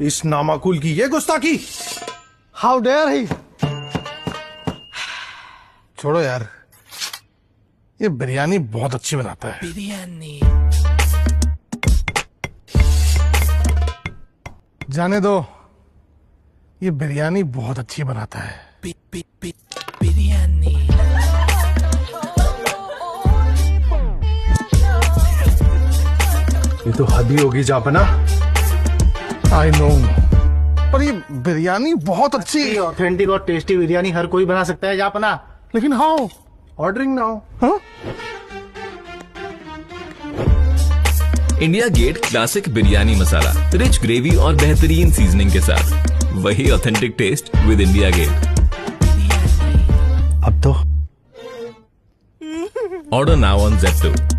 इस नामाकुल की ये गुस्ताखी। How dare he. छोड़ो यार, ये बिरयानी बहुत अच्छी बनाता है। बिरयानी। जाने दो, ये बिरयानी बहुत अच्छी बनाता है। बिरयानी। ये तो हद ही होगी जापना। आई नो, पर ये बिरयानी बहुत अच्छी। ऑथेंटिक और टेस्टी बिरयानी हर कोई बना सकता है जापना। लेकिन हाउ? Ordering now. हाँ? India Gate classic biryani masala, rich gravy और बेहतरीन सीजनिंग के साथ वही authentic taste with India Gate. अब तो ऑर्डर नाउ ऑन Zepto।